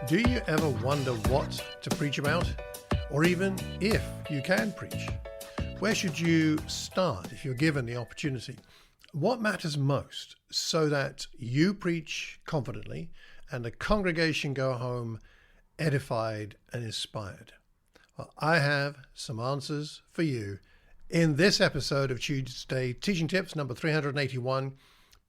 Do you ever wonder what to preach about? Or even if you can preach? Where should you start if you're given the opportunity? What matters most so that you preach confidently and the congregation go home edified and inspired? Well, I have some answers for you in this episode of Tuesday Teaching Tips number 381,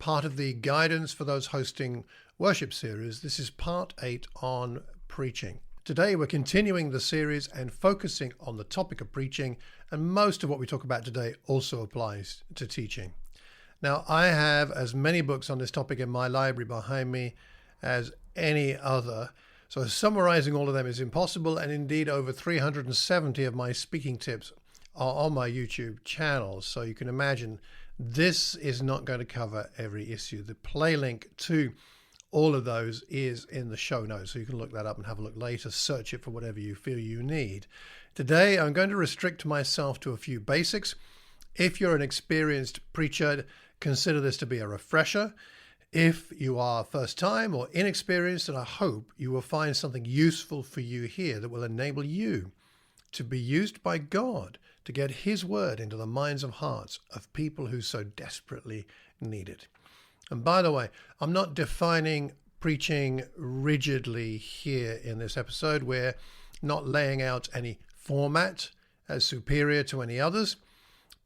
part of the Guidance for Those Hosting Worship series. This is part 8 on preaching. Today we're continuing the series and focusing on the topic of preaching, and most of what we talk about today also applies to teaching. Now, I have as many books on this topic in my library behind me as any other, so summarizing all of them is impossible, and indeed over 370 of my speaking tips are on my YouTube channel, so you can imagine this is not going to cover every issue. The play link to all of those is in the show notes, so you can look that up and have a look later, search it for whatever you feel you need. Today, I'm going to restrict myself to a few basics. If you're an experienced preacher, consider this to be a refresher. If you are first time or inexperienced, then I hope you will find something useful for you here that will enable you to be used by God to get His word into the minds and hearts of people who so desperately need it. And by the way, I'm not defining preaching rigidly here in this episode. We're not laying out any format as superior to any others.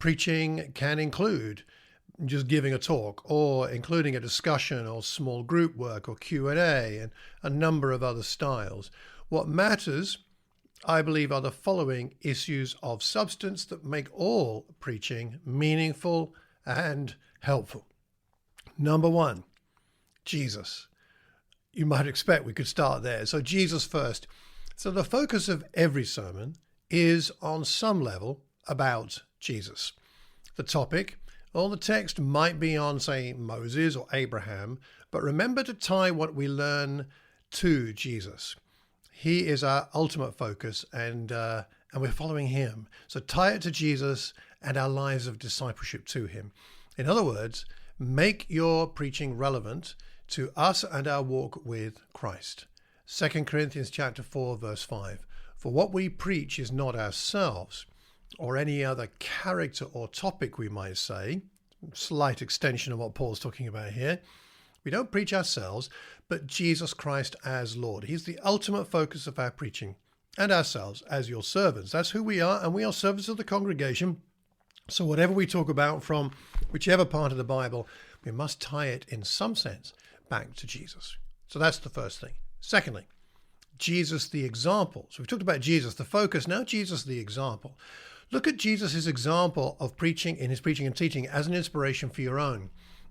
Preaching can include just giving a talk or including a discussion or small group work or Q&A and a number of other styles. What matters, I believe, are the following issues of substance that make all preaching meaningful and helpful. Number one, Jesus. You might expect we could start there. So Jesus first. So the focus of every sermon is on some level about Jesus. The topic or the text might be on, say, Moses or Abraham, but remember to tie what we learn to Jesus. He is our ultimate focus, and we're following him. So tie it to Jesus and our lives of discipleship to him. In other words, make your preaching relevant to us and our walk with Christ. 2 Corinthians chapter 4, verse 5. For what we preach is not ourselves or any other character or topic, we might say. Slight extension of what Paul's talking about here. We don't preach ourselves, but Jesus Christ as Lord. He's the ultimate focus of our preaching, and ourselves as your servants. That's who we are, and we are servants of the congregation. So whatever we talk about from whichever part of the Bible, we must tie it in some sense back to Jesus. So that's the first thing. Secondly, Jesus the example. So we've talked about Jesus, the focus. Now Jesus the example. Look at Jesus' example of preaching in his preaching and teaching as an inspiration for your own.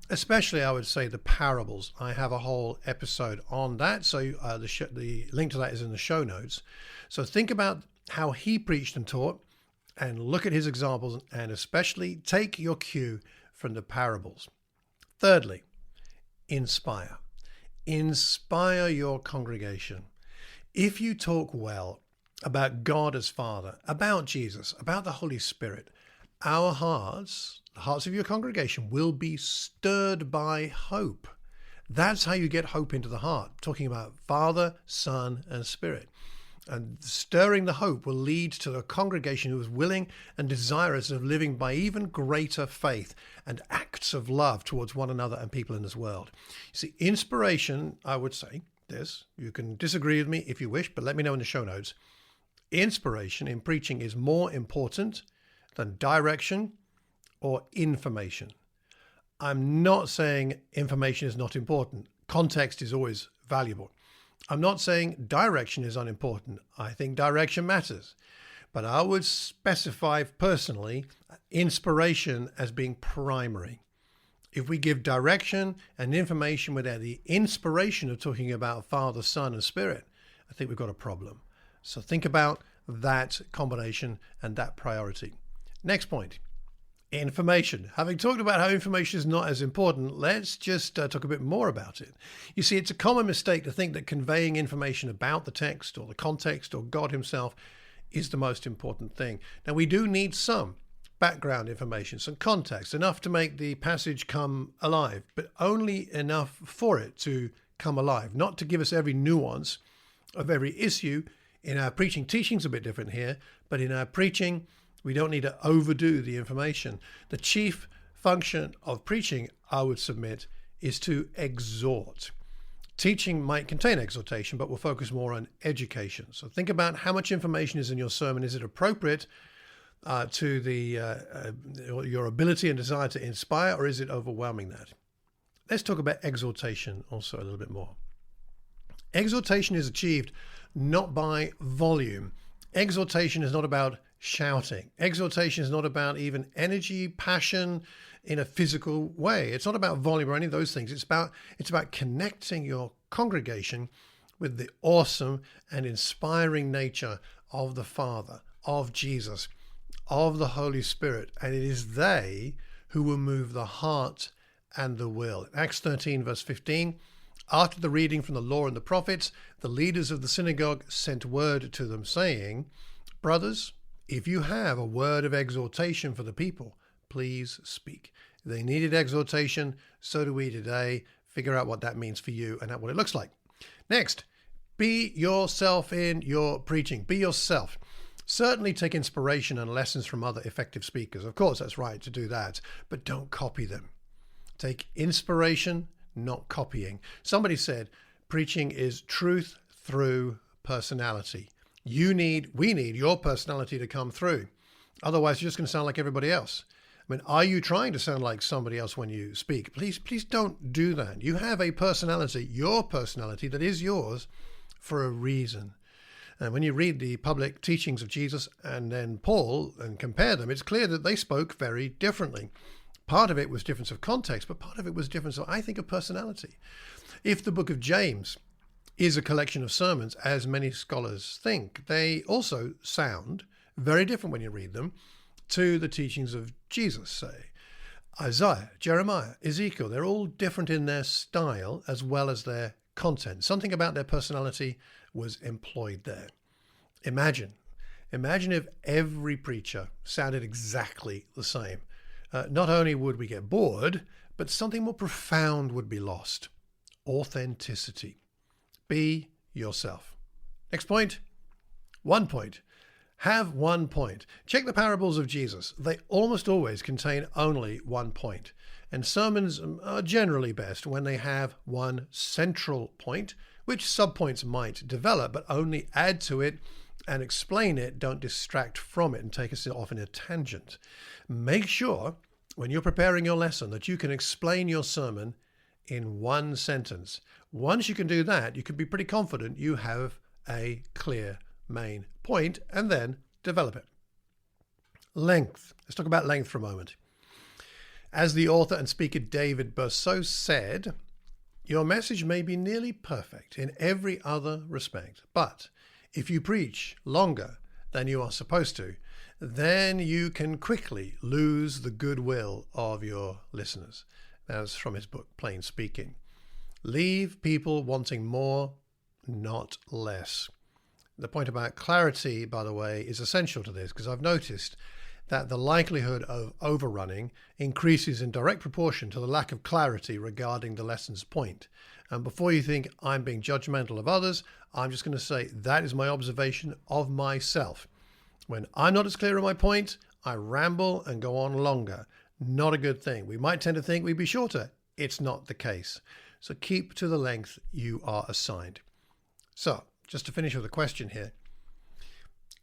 Especially, I would say, the parables. I have a whole episode on that, so the link to that is in the show notes. So think about how he preached and taught, and look at his examples, and especially take your cue from the parables. Thirdly, inspire. Inspire your congregation. If you talk well about God as Father, about Jesus, about the Holy Spirit, our hearts, the hearts of your congregation, will be stirred by hope. That's how you get hope into the heart, talking about Father, Son, and Spirit. And stirring the hope will lead to a congregation who is willing and desirous of living by even greater faith and acts of love towards one another and people in this world. You see, inspiration, I would say this, you can disagree with me if you wish, but let me know in the show notes. Inspiration in preaching is more important than direction or information. I'm not saying information is not important. Context is always valuable. I'm not saying direction is unimportant. I think direction matters. But I would specify personally inspiration as being primary. If we give direction and information without the inspiration of talking about Father, Son, and Spirit, I think we've got a problem. So think about that combination and that priority. Next point, information. Having talked about how information is not as important, let's just talk a bit more about it. You see, it's a common mistake to think that conveying information about the text or the context or God himself is the most important thing. Now, we do need some background information, some context, enough to make the passage come alive, but only enough for it to come alive, not to give us every nuance of every issue. In our preaching, teaching's a bit different here, but in our preaching, we don't need to overdo the information. The chief function of preaching, I would submit, is to exhort. Teaching might contain exhortation, but we'll focus more on education. So think about how much information is in your sermon. Is it appropriate to your ability and desire to inspire, or is it overwhelming that? Let's talk about exhortation also a little bit more. Exhortation is achieved not by volume. Exhortation is not about shouting. Exhortation is not about even energy, passion in a physical way. It's not about volume or any of those things. It's about connecting your congregation with the awesome and inspiring nature of the Father, of Jesus, of the Holy Spirit. And it is they who will move the heart and the will. Acts 13, verse 15, after the reading from the law and the prophets, the leaders of the synagogue sent word to them saying, brothers, if you have a word of exhortation for the people, please speak. They needed exhortation. So do we today. Figure out what that means for you and what it looks like. Next, be yourself in your preaching. Be yourself. Certainly take inspiration and lessons from other effective speakers. Of course, that's right to do that, but don't copy them. Take inspiration, not copying. Somebody said, preaching is truth through personality. We need your personality to come through. Otherwise, you're just going to sound like everybody else. I mean, are you trying to sound like somebody else when you speak? Please don't do that. You have a personality, your personality that is yours for a reason. And when you read the public teachings of Jesus and then Paul and compare them, it's clear that they spoke very differently. Part of it was difference of context, but part of it was difference of, I think, of personality. If the book of James is a collection of sermons, as many scholars think, they also sound very different when you read them to the teachings of Jesus, say. Isaiah, Jeremiah, Ezekiel, they're all different in their style as well as their content. Something about their personality was employed there. Imagine if every preacher sounded exactly the same. Not only would we get bored, but something more profound would be lost. Authenticity. Be yourself. Next point. 1 point. Have 1 point. Check the parables of Jesus. They almost always contain only 1 point. And sermons are generally best when they have one central point, which subpoints might develop, but only add to it and explain it. Don't distract from it and take us off in a tangent. Make sure when you're preparing your lesson that you can explain your sermon in one sentence. Once you can do that, you can be pretty confident you have a clear main point, and then develop it. Length. Let's talk about length for a moment. As the author and speaker David Berceau said, your message may be nearly perfect in every other respect, but if you preach longer than you are supposed to, then you can quickly lose the goodwill of your listeners. That's from his book, Plain Speaking. Leave people wanting more, not less. The point about clarity, by the way, is essential to this, because I've noticed that the likelihood of overrunning increases in direct proportion to the lack of clarity regarding the lesson's point. And before you think I'm being judgmental of others, I'm just going to say that is my observation of myself. When I'm not as clear on my point, I ramble and go on longer. Not a good thing. We might tend to think we'd be shorter. It's not the case. So keep to the length you are assigned. So, just to finish with a question here.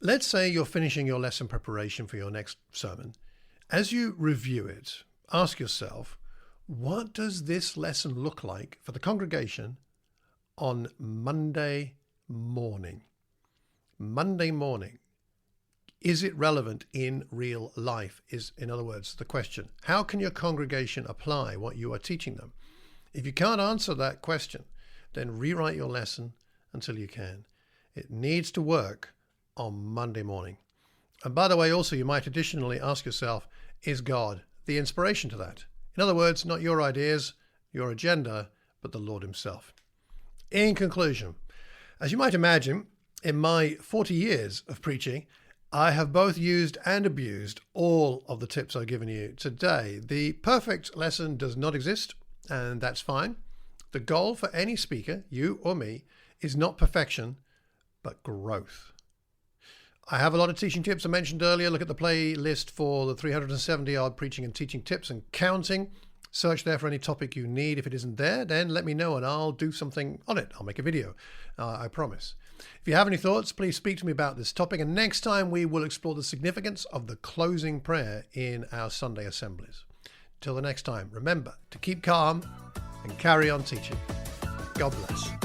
Let's say you're finishing your lesson preparation for your next sermon. As you review it, ask yourself, what does this lesson look like for the congregation on Monday morning? Monday morning. Is it relevant in real life? Is, in other words, the question. How can your congregation apply what you are teaching them? If you can't answer that question, then rewrite your lesson until you can. It needs to work on Monday morning. And by the way, also, you might additionally ask yourself, is God the inspiration to that? In other words, not your ideas, your agenda, but the Lord himself. In conclusion, as you might imagine, in my 40 years of preaching, I have both used and abused all of the tips I've given you today. The perfect lesson does not exist, and that's fine. The goal for any speaker, you or me, is not perfection, but growth. I have a lot of teaching tips I mentioned earlier. Look at the playlist for the 370-odd preaching and teaching tips and counting. Search there for any topic you need. If it isn't there, then let me know and I'll do something on it. I'll make a video, I promise. If you have any thoughts, please speak to me about this topic. And next time we will explore the significance of the closing prayer in our Sunday assemblies. Till the next time, remember to keep calm and carry on teaching. God bless.